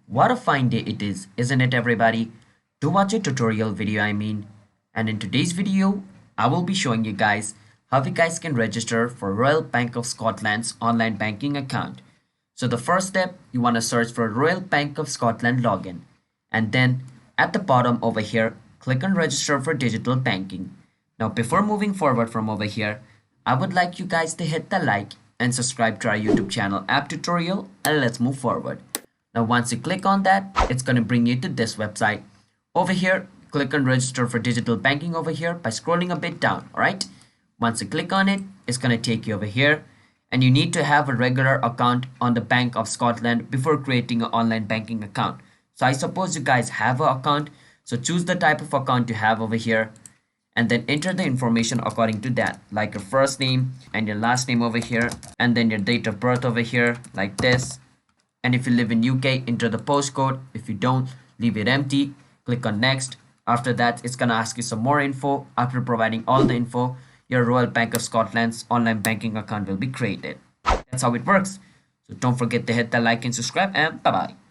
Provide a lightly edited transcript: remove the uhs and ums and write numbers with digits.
What a fine day it is, isn't it everybody? To watch a tutorial video I mean. And in today's video, I will be showing you guys how you guys can register for Royal Bank of Scotland's online banking account. So the first step, you want to search for Royal Bank of Scotland login. And then at the bottom over here, click on register for digital banking. Now before moving forward from over here, I would like you guys to hit the like and subscribe to our YouTube channel app tutorial, and let's move forward. Now once you click on that, it's going to bring you to this website. Over here, click on register for digital banking over here by scrolling a bit down, alright? Once you click on it, it's going to take you over here, and you need to have a regular account on the Bank of Scotland before creating an online banking account. So I suppose you guys have an account, so choose the type of account you have over here and then enter the information according to that, like your first name and your last name over here, and then your date of birth over here like this. And if you live in UK, enter the postcode. If you don't, leave it empty. Click on next. After that, it's gonna ask you some more info. After providing all the info, your Royal Bank of Scotland's online banking account will be created. That's how it works. So don't forget to hit the like and subscribe, and bye bye.